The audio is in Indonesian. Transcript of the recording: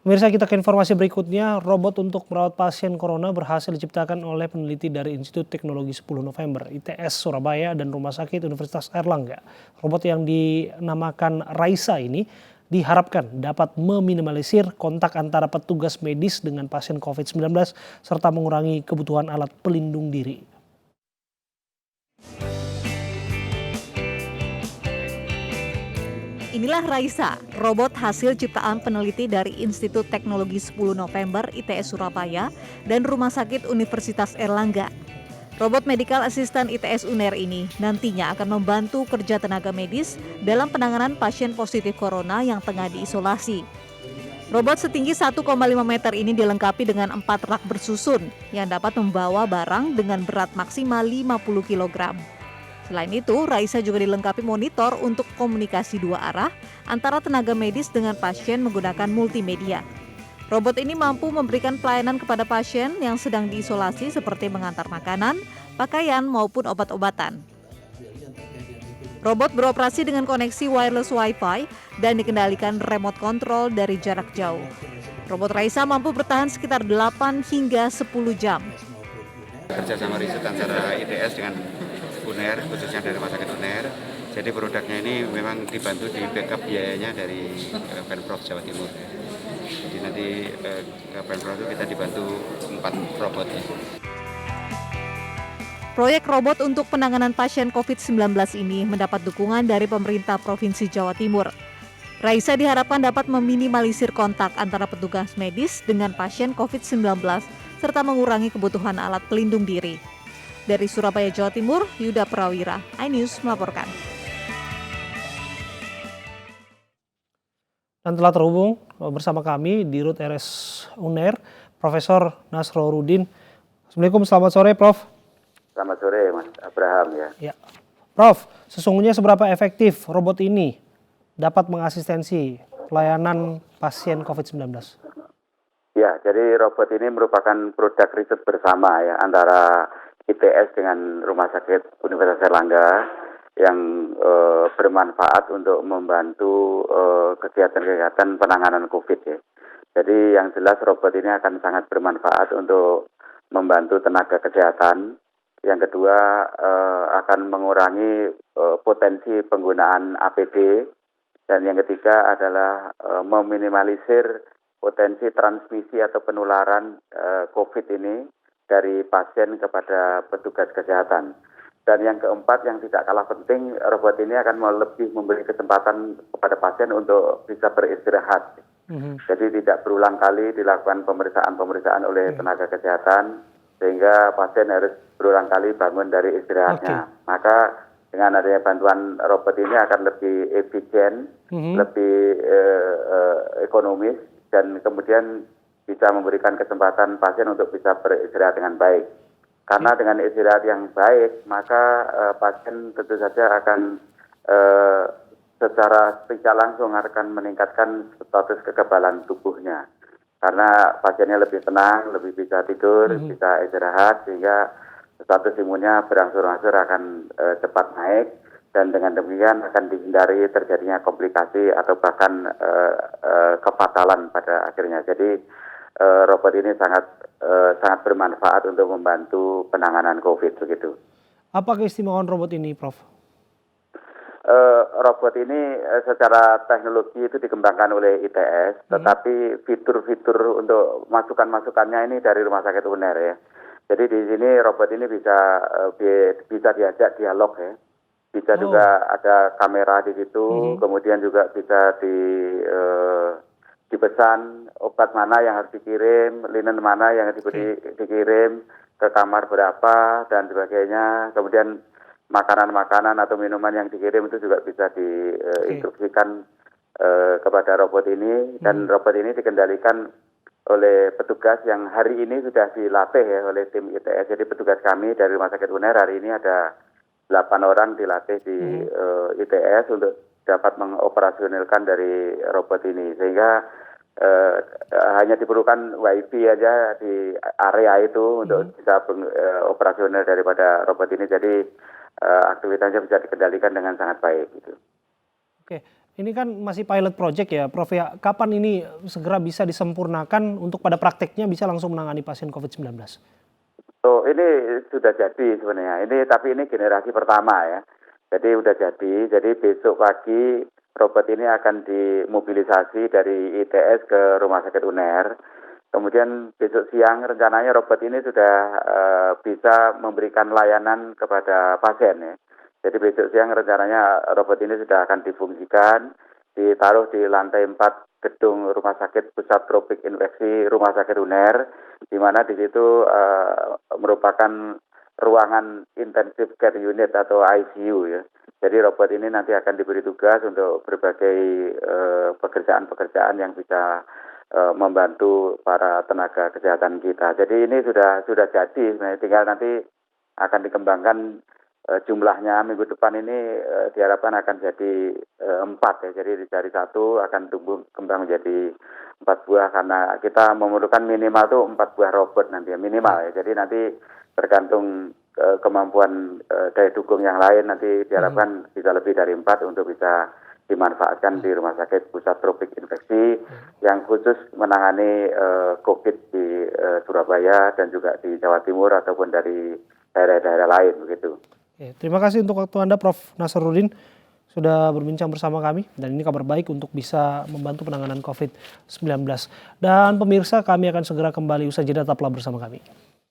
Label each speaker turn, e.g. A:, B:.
A: Pemirsa, kita ke informasi berikutnya. Robot untuk merawat pasien corona berhasil diciptakan oleh peneliti dari Institut Teknologi 10 November, ITS Surabaya dan Rumah Sakit Universitas Airlangga. Robot yang dinamakan Raisa ini diharapkan dapat meminimalisir kontak antara petugas medis dengan pasien COVID-19 serta mengurangi kebutuhan alat pelindung diri.
B: Inilah Raisa, robot hasil ciptaan peneliti dari Institut Teknologi 10 November ITS Surabaya dan Rumah Sakit Universitas Airlangga. Robot Medical Assistant ITS UNER ini nantinya akan membantu kerja tenaga medis dalam penanganan pasien positif corona yang tengah diisolasi. Robot setinggi 1,5 meter ini dilengkapi dengan 4 rak bersusun yang dapat membawa barang dengan berat maksimal 50 kg. Selain itu, Raisa juga dilengkapi monitor untuk komunikasi dua arah antara tenaga medis dengan pasien menggunakan multimedia. Robot ini mampu memberikan pelayanan kepada pasien yang sedang diisolasi seperti mengantar makanan, pakaian, maupun obat-obatan. Robot beroperasi dengan koneksi wireless Wi-Fi dan dikendalikan remote control dari jarak jauh. Robot Raisa mampu bertahan sekitar 8 hingga 10 jam.
C: Kerjasama riset antara ITS dengan UNER, khususnya dari Rumah Sakit UNER. Jadi produknya ini memang dibantu di backup biayanya dari Pemprov Jawa Timur. Jadi nanti Pemprov itu kita dibantu 4 robot.
B: Proyek robot untuk penanganan pasien COVID-19 ini mendapat dukungan dari pemerintah Provinsi Jawa Timur. Raisa diharapkan dapat meminimalisir kontak antara petugas medis dengan pasien COVID-19 serta mengurangi kebutuhan alat pelindung diri. Dari Surabaya, Jawa Timur, Yuda Prawira, iNews melaporkan.
A: Dan telah terhubung bersama kami di Dirut RS UNER, Profesor Nasrorudin. Assalamualaikum, selamat sore Prof.
D: Selamat sore Mas Abraham ya.
A: Ya, Prof, sesungguhnya seberapa efektif robot ini dapat mengasistensi pelayanan pasien COVID-19?
D: Ya, jadi robot ini merupakan produk riset bersama ya antara ITS dengan Rumah Sakit Universitas Airlangga yang bermanfaat untuk membantu kegiatan-kegiatan penanganan COVID ya. Jadi yang jelas robot ini akan sangat bermanfaat untuk membantu tenaga kesehatan. Yang kedua akan mengurangi potensi penggunaan APD. Dan yang ketiga adalah meminimalisir potensi transmisi atau penularan COVID ini dari pasien kepada petugas kesehatan. Dan yang keempat yang tidak kalah penting, robot ini akan lebih memberi kesempatan kepada pasien untuk bisa beristirahat. Jadi tidak berulang kali dilakukan pemeriksaan oleh tenaga kesehatan, sehingga pasien harus berulang kali bangun dari istirahatnya. Maka dengan adanya bantuan robot ini akan lebih efisien, lebih ekonomis, dan kemudian bisa memberikan kesempatan pasien untuk bisa beristirahat dengan baik. Karena dengan istirahat yang baik, maka pasien tentu saja akan secara tidak langsung akan meningkatkan status kekebalan tubuhnya. Karena pasiennya lebih tenang, lebih bisa tidur, bisa istirahat, sehingga status imunnya berangsur-angsur akan cepat naik. Dan dengan demikian akan dihindari terjadinya komplikasi atau bahkan kefatalan pada akhirnya. Jadi robot ini sangat bermanfaat untuk membantu penanganan COVID begitu.
A: Apa keistimewaan robot ini, Prof?
D: Robot ini secara teknologi itu dikembangkan oleh ITS, tetapi fitur-fitur untuk masukan-masukannya ini dari Rumah Sakit UNER ya. Jadi di sini robot ini bisa diajak dialog ya. Bisa juga ada kamera di situ, kemudian juga bisa dipesan obat mana yang harus dikirim, linen mana yang harus dikirim, ke kamar berapa, dan sebagainya. Kemudian makanan-makanan atau minuman yang dikirim itu juga bisa diinstruksikan kepada robot ini. Dan robot ini dikendalikan oleh petugas yang hari ini sudah dilatih ya oleh tim ITS. Jadi petugas kami dari Rumah Sakit UNER hari ini ada 8 orang dilatih di ITS untuk dapat mengoperasionalkan dari robot ini, sehingga hanya diperlukan WiFi aja di area itu untuk bisa operasional daripada robot ini. Jadi aktivitasnya bisa dikendalikan dengan sangat baik gitu.
A: Oke, Ini kan masih pilot project ya, Prof ya. Kapan ini segera bisa disempurnakan untuk pada prakteknya bisa langsung menangani pasien COVID-19?
D: So, ini sudah jadi sebenarnya. Tapi ini generasi pertama ya. Jadi udah jadi. Jadi besok pagi robot ini akan dimobilisasi dari ITS ke Rumah Sakit UNER. Kemudian besok siang rencananya robot ini sudah bisa memberikan layanan kepada pasien ya. Jadi besok siang rencananya robot ini sudah akan difungsikan, ditaruh di lantai 4 gedung Rumah Sakit Pusat Tropik Infeksi Rumah Sakit UNER, di mana di situ merupakan ruangan intensive care unit atau ICU ya. Jadi robot ini nanti akan diberi tugas untuk berbagai pekerjaan-pekerjaan yang bisa membantu para tenaga kesehatan kita. Jadi ini sudah jadi, tinggal nanti akan dikembangkan jumlahnya minggu depan ini diharapkan akan jadi 4 ya. Jadi dari 1 akan tumbuh kembang menjadi 4 buah karena kita memerlukan minimal tuh 4 buah robot nanti ya, minimal ya. Jadi nanti tergantung kemampuan daya dukung yang lain nanti diharapkan bisa lebih dari 4 untuk bisa dimanfaatkan di Rumah Sakit Pusat Tropik Infeksi yang khusus menangani COVID di Surabaya dan juga di Jawa Timur ataupun dari daerah-daerah lain begitu.
A: Terima kasih untuk waktu Anda, Prof. Nasaruddin, sudah berbincang bersama kami. Dan ini kabar baik untuk bisa membantu penanganan COVID-19. Dan pemirsa, kami akan segera kembali usai jeda, tetaplah bersama kami.